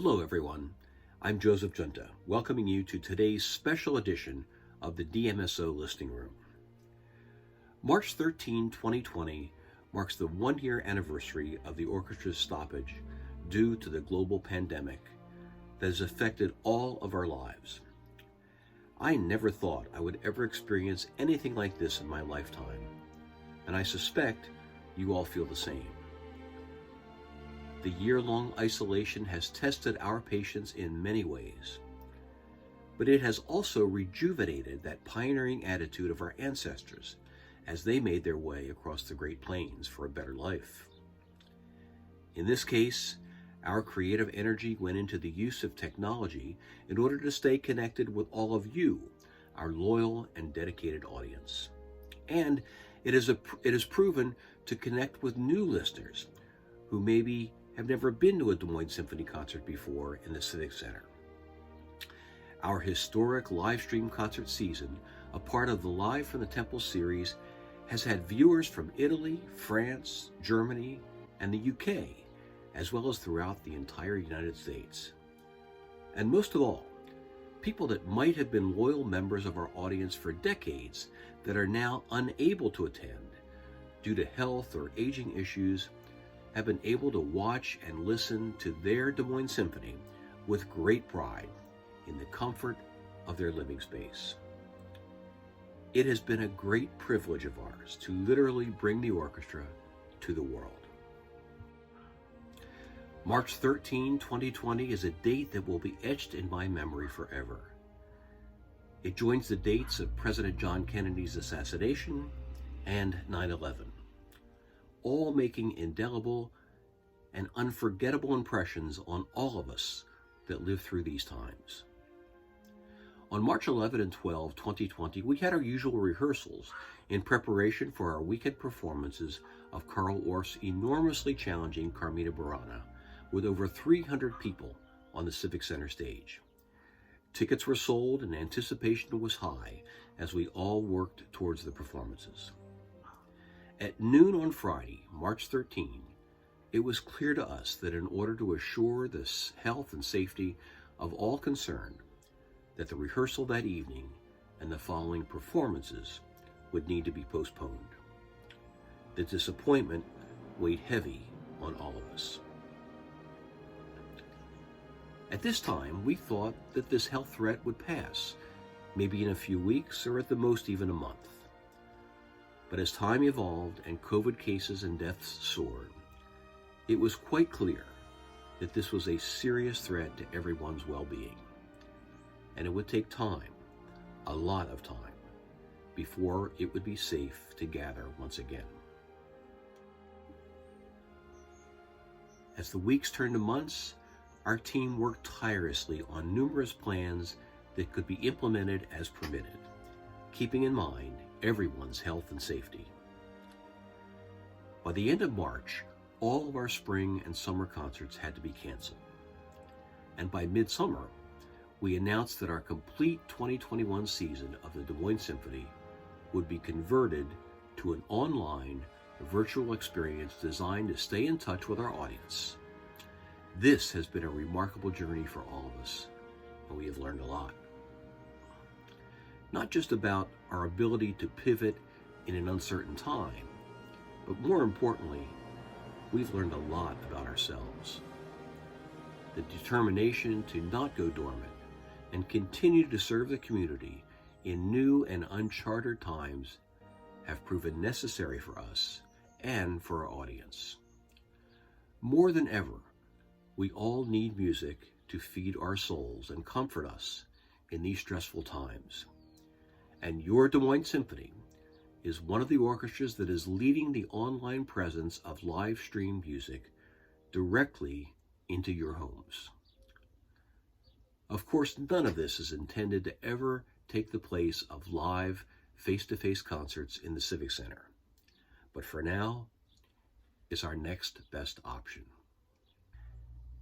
Hello everyone, I'm Joseph Junta, welcoming you to today's special edition of the DMSO Listening Room. March 13, 2020 marks the one-year anniversary of the orchestra's stoppage due to the global pandemic that has affected all of our lives. I never thought I would ever experience anything like this in my lifetime, and I suspect you all feel the same. The year-long isolation has tested our patience in many ways, but it has also rejuvenated that pioneering attitude of our ancestors as they made their way across the Great Plains for a better life. In this case, our creative energy went into the use of technology in order to stay connected with all of you, our loyal and dedicated audience. And it is proven to connect with new listeners who maybe have never been to a Des Moines Symphony concert before in the Civic Center. Our historic live stream concert season, a part of the Live from the Temple series, has had viewers from Italy, France, Germany, and the UK, as well as throughout the entire United States. And most of all, people that might have been loyal members of our audience for decades that are now unable to attend due to health or aging issues have been able to watch and listen to their Des Moines Symphony with great pride in the comfort of their living space. It has been a great privilege of ours to literally bring the orchestra to the world. March 13, 2020 is a date that will be etched in my memory forever. It joins the dates of President John Kennedy's assassination and 9/11. All making indelible and unforgettable impressions on all of us that lived through these times. On March 11 and 12, 2020, we had our usual rehearsals in preparation for our weekend performances of Carl Orff's enormously challenging Carmina Burana, with over 300 people on the Civic Center stage. Tickets were sold and anticipation was high as we all worked towards the performances. At noon on Friday, March 13, it was clear to us that in order to assure the health and safety of all concerned, that the rehearsal that evening and the following performances would need to be postponed. The disappointment weighed heavy on all of us. At this time, we thought that this health threat would pass, maybe in a few weeks or at the most even a month. But as time evolved and COVID cases and deaths soared, it was quite clear that this was a serious threat to everyone's well-being. And it would take time, a lot of time, before it would be safe to gather once again. As the weeks turned to months, our team worked tirelessly on numerous plans that could be implemented as permitted, keeping in mind everyone's health and safety. By the end of March, all of our spring and summer concerts had to be canceled. And by midsummer, we announced that our complete 2021 season of the Des Moines Symphony would be converted to an online virtual experience designed to stay in touch with our audience. This has been a remarkable journey for all of us, and we have learned a lot. Not just about our ability to pivot in an uncertain time, but more importantly, we've learned a lot about ourselves. The determination to not go dormant and continue to serve the community in new and uncharted times have proven necessary for us and for our audience. More than ever, we all need music to feed our souls and comfort us in these stressful times. And your Des Moines Symphony is one of the orchestras that is leading the online presence of live stream music directly into your homes. Of course, none of this is intended to ever take the place of live, face-to-face concerts in the Civic Center. But for now, it's our next best option.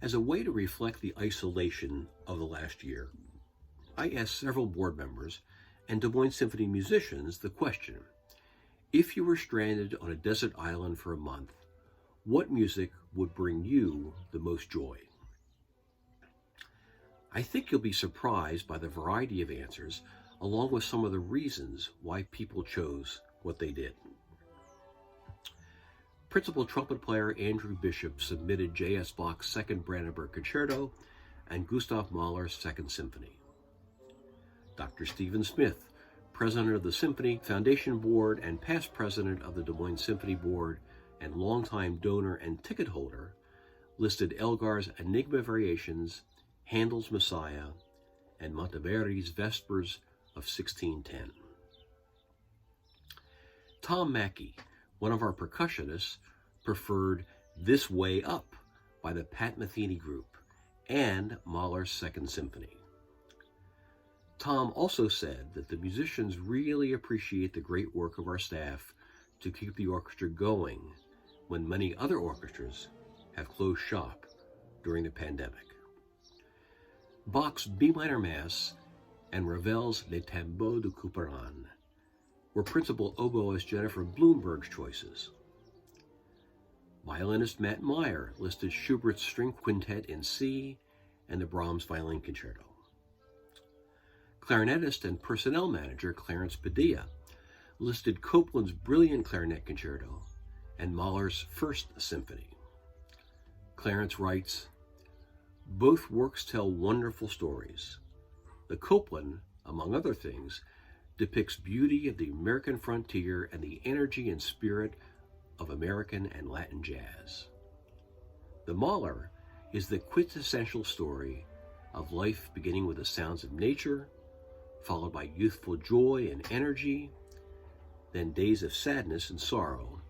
As a way to reflect the isolation of the last year, I asked several board members and Des Moines Symphony musicians the question, if you were stranded on a desert island for a month, what music would bring you the most joy? I think you'll be surprised by the variety of answers, along with some of the reasons why people chose what they did. Principal trumpet player Andrew Bishop submitted J.S. Bach's Second Brandenburg Concerto and Gustav Mahler's Second Symphony. Dr. Stephen Smith, president of the Symphony Foundation Board and past president of the Des Moines Symphony Board and longtime donor and ticket holder, listed Elgar's Enigma Variations, Handel's Messiah, and Monteverdi's Vespers of 1610. Tom Mackey, one of our percussionists, preferred This Way Up by the Pat Metheny Group and Mahler's Second Symphony. Tom also said that the musicians really appreciate the great work of our staff to keep the orchestra going when many other orchestras have closed shop during the pandemic. Bach's B minor Mass and Ravel's Les Tombeaux de Couperin were principal oboist Jennifer Bloomberg's choices. Violinist Matt Meyer listed Schubert's String Quintet in C and the Brahms Violin Concerto. Clarinetist and personnel manager Clarence Padilla listed Copland's Brilliant Clarinet Concerto and Mahler's First Symphony. Clarence writes, "Both works tell wonderful stories. The Copland, among other things, depicts beauty of the American frontier and the energy and spirit of American and Latin jazz. The Mahler is the quintessential story of life beginning with the sounds of nature, followed by youthful joy and energy, then days of sadness and sorrow,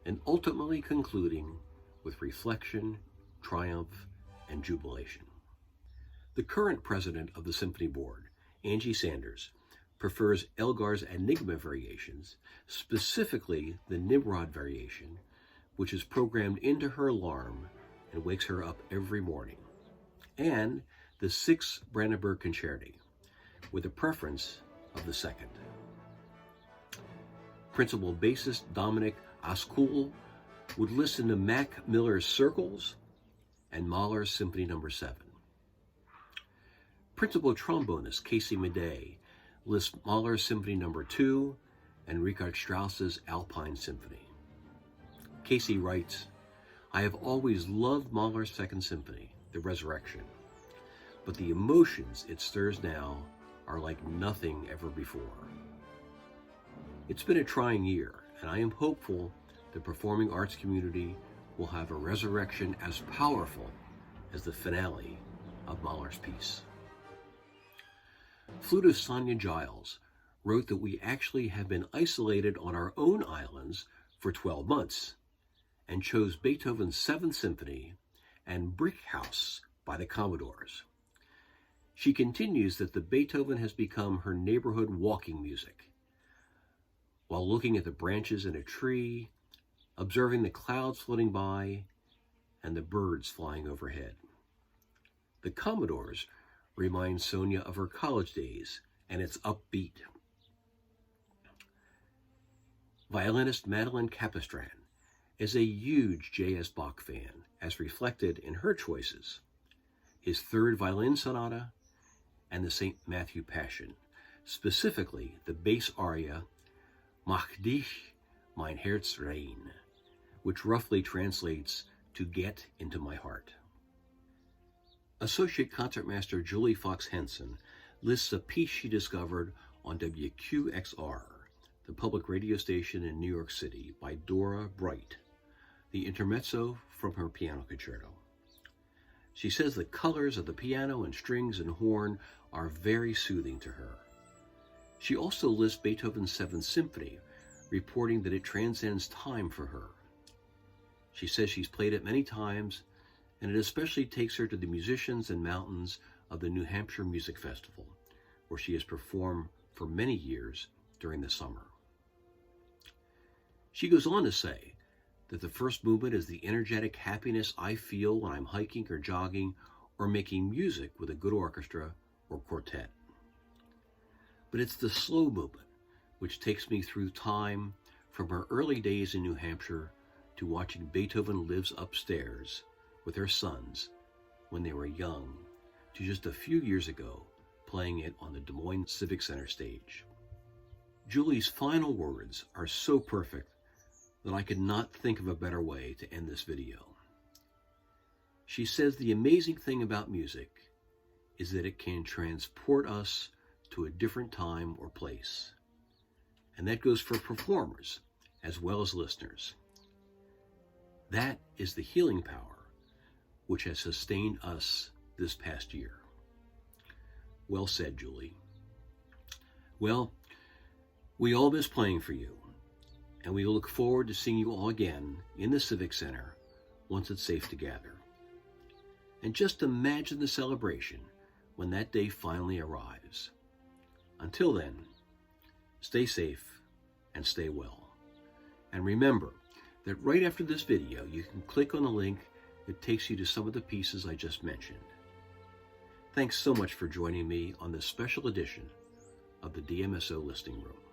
and ultimately concluding with reflection, triumph, and jubilation." The current president of the Symphony Board, Angie Sanders, prefers Elgar's Enigma Variations, specifically the Nimrod Variation, which is programmed into her alarm and wakes her up every morning, and the 6 Brandenburg Concerti, with a preference of the second. Principal bassist Dominic Azkoul would listen to Mac Miller's Circles and Mahler's Symphony No. 7. Principal trombonist Casey Maday lists Mahler's Symphony No. 2 and Richard Strauss's Alpine Symphony. Casey writes, "I have always loved Mahler's Second Symphony, The Resurrection, but the emotions it stirs now are like nothing ever before. It's been a trying year, and I am hopeful the performing arts community will have a resurrection as powerful as the finale of Mahler's piece." Flutist Sonja Giles wrote that we actually have been isolated on our own islands for 12 months and chose Beethoven's Seventh Symphony and Brick House by the Commodores. She continues that the Beethoven has become her neighborhood walking music. While looking at the branches in a tree, observing the clouds floating by, and the birds flying overhead. The Commodores remind Sonja of her college days, and it's upbeat. Violinist Madeline Capistran is a huge J.S. Bach fan, as reflected in her choices: his Third Violin Sonata and the St. Matthew Passion, specifically the bass aria Mach dich mein Herz rein, which roughly translates to "get into my heart." Associate Concertmaster Julie Fox Henson lists a piece she discovered on WQXR, the public radio station in New York City, by Dora Bright, the intermezzo from her piano concerto. She says the colors of the piano and strings and horn are very soothing to her. She also lists Beethoven's Seventh Symphony, reporting that it transcends time for her. She says she's played it many times, and it especially takes her to the musicians and mountains of the New Hampshire Music Festival, where she has performed for many years during the summer. She goes on to say that the first movement is the energetic happiness I feel when I'm hiking or jogging or making music with a good orchestra or quartet. But it's the slow movement which takes me through time from her early days in New Hampshire to watching Beethoven Lives Upstairs with her sons when they were young, to just a few years ago, playing it on the Des Moines Civic Center stage. Julie's final words are so perfect that I could not think of a better way to end this video. She says the amazing thing about music is that it can transport us to a different time or place. And that goes for performers as well as listeners. That is the healing power which has sustained us this past year. Well said, Julie. Well, we all miss playing for you, and we look forward to seeing you all again in the Civic Center once it's safe to gather. And just imagine the celebration when that day finally arrives. Until then, stay safe and stay well. And remember that right after this video, you can click on the link that takes you to some of the pieces I just mentioned. Thanks so much for joining me on this special edition of the DMSO Listening Room.